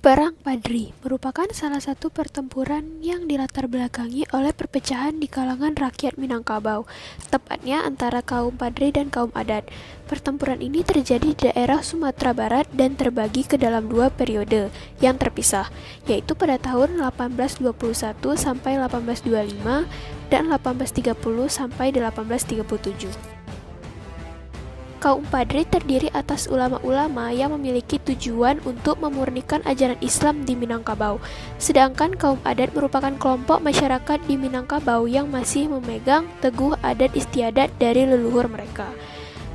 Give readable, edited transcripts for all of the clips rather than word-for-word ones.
Perang Padri merupakan salah satu pertempuran yang dilatar belakangi oleh perpecahan di kalangan rakyat Minangkabau, tepatnya antara kaum Padri dan kaum adat. Pertempuran ini terjadi di daerah Sumatera Barat dan terbagi ke dalam dua periode yang terpisah, yaitu pada tahun 1821 sampai 1825 dan 1830 sampai 1837. Kaum Padri terdiri atas ulama-ulama yang memiliki tujuan untuk memurnikan ajaran Islam di Minangkabau, sedangkan kaum adat merupakan kelompok masyarakat di Minangkabau yang masih memegang teguh adat istiadat dari leluhur mereka.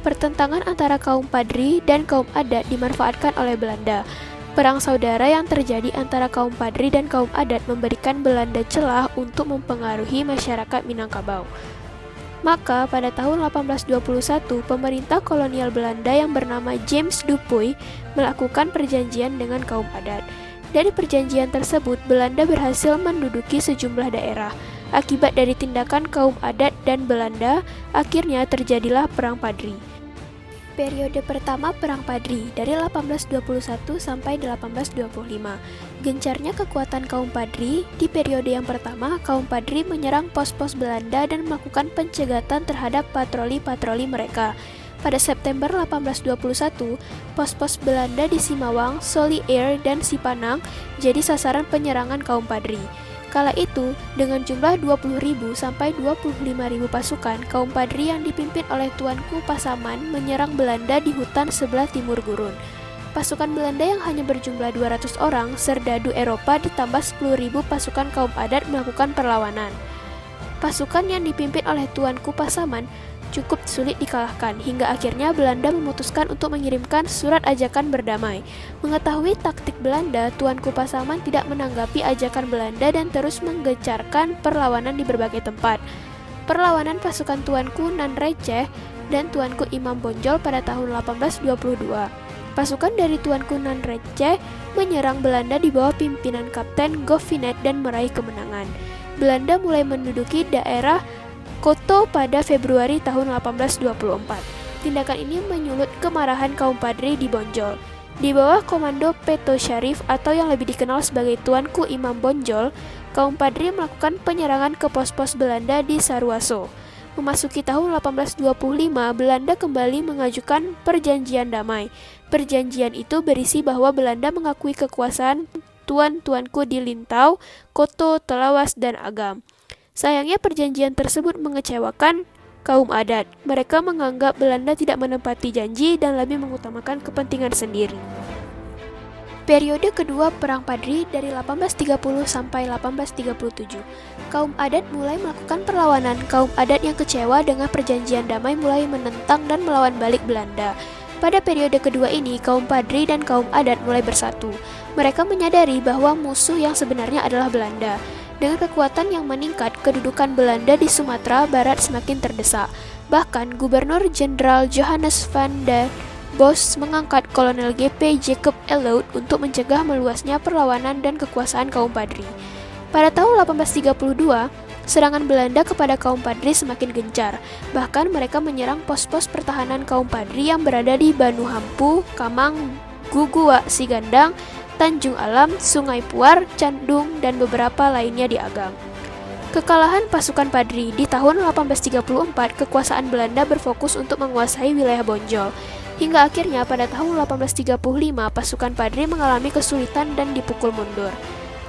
Pertentangan antara kaum Padri dan kaum adat dimanfaatkan oleh Belanda. Perang saudara yang terjadi antara kaum Padri dan kaum adat memberikan Belanda celah untuk mempengaruhi masyarakat Minangkabau. Maka pada tahun 1821, pemerintah kolonial Belanda yang bernama James Dupuy melakukan perjanjian dengan kaum adat. Dari perjanjian tersebut, Belanda berhasil menduduki sejumlah daerah. Akibat dari tindakan kaum adat dan Belanda, akhirnya terjadilah Perang Padri. Periode pertama Perang Padri dari 1821 sampai 1825. Gencarnya kekuatan kaum Padri. Di periode yang pertama, kaum Padri menyerang pos-pos Belanda dan melakukan pencegatan terhadap patroli-patroli mereka. Pada September 1821, pos-pos Belanda di Simawang, Solier, dan Sipanang jadi sasaran penyerangan kaum Padri. Kala itu, dengan jumlah 20.000 sampai 25.000 pasukan, kaum Padri yang dipimpin oleh Tuanku Pasaman menyerang Belanda di hutan sebelah timur gurun. Pasukan Belanda yang hanya berjumlah 200 orang, serdadu Eropa ditambah 10.000 pasukan kaum adat melakukan perlawanan. Pasukan yang dipimpin oleh Tuanku Pasaman cukup sulit dikalahkan, hingga akhirnya Belanda memutuskan untuk mengirimkan surat ajakan berdamai. Mengetahui taktik Belanda, Tuanku Pasaman tidak menanggapi ajakan Belanda dan terus menggencarkan perlawanan di berbagai tempat. Perlawanan pasukan Tuanku Nan Receh dan Tuanku Imam Bonjol pada tahun 1822. Pasukan dari Tuanku Nan Receh menyerang Belanda di bawah pimpinan Kapten Goffinet dan meraih kemenangan. Belanda mulai menduduki daerah Koto pada Februari tahun 1824. Tindakan ini menyulut kemarahan kaum Padri di Bonjol. Di bawah komando Peto Syarif atau yang lebih dikenal sebagai Tuanku Imam Bonjol, kaum Padri melakukan penyerangan ke pos-pos Belanda di Sarwaso. Memasuki tahun 1825, Belanda kembali mengajukan perjanjian damai. Perjanjian itu berisi bahwa Belanda mengakui kekuasaan tuan-tuanku di Lintau, Koto, Telawas, dan Agam. Sayangnya perjanjian tersebut mengecewakan kaum adat. Mereka menganggap Belanda tidak menepati janji dan lebih mengutamakan kepentingan sendiri. Periode kedua Perang Padri dari 1830 sampai 1837. Kaum adat mulai melakukan perlawanan. Kaum adat yang kecewa dengan perjanjian damai mulai menentang dan melawan balik Belanda. Pada periode kedua ini, kaum Padri dan kaum adat mulai bersatu. Mereka menyadari bahwa musuh yang sebenarnya adalah Belanda. Dengan kekuatan yang meningkat, kedudukan Belanda di Sumatera Barat semakin terdesak. Bahkan, Gubernur Jenderal Johannes van den Bos mengangkat Kolonel GP Jacob Elliot untuk mencegah meluasnya perlawanan dan kekuasaan kaum Padri. Pada tahun 1832, serangan Belanda kepada kaum Padri semakin gencar. Bahkan mereka menyerang pos-pos pertahanan kaum Padri yang berada di Banuhampu, Kamang, Gugua, Sigandang, Tanjung Alam, Sungai Puar, Candung, dan beberapa lainnya di Agam. Kekalahan pasukan Padri. Di tahun 1834, kekuasaan Belanda berfokus untuk menguasai wilayah Bonjol. Hingga akhirnya pada tahun 1835, pasukan Padri mengalami kesulitan dan dipukul mundur.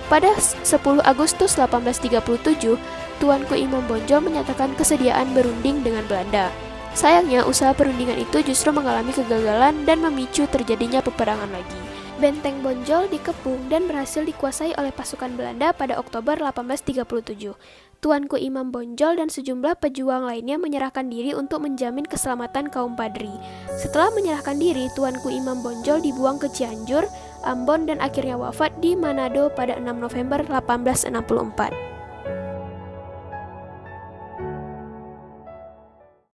Pada 10 Agustus 1837, Tuanku Imam Bonjol menyatakan kesediaan berunding dengan Belanda. Sayangnya, usaha perundingan itu justru mengalami kegagalan dan memicu terjadinya peperangan lagi. Benteng Bonjol dikepung dan berhasil dikuasai oleh pasukan Belanda pada Oktober 1837. Tuanku Imam Bonjol dan sejumlah pejuang lainnya menyerahkan diri untuk menjamin keselamatan kaum Padri. Setelah menyerahkan diri, Tuanku Imam Bonjol dibuang ke Cianjur, Ambon, dan akhirnya wafat di Manado pada 6 November 1864.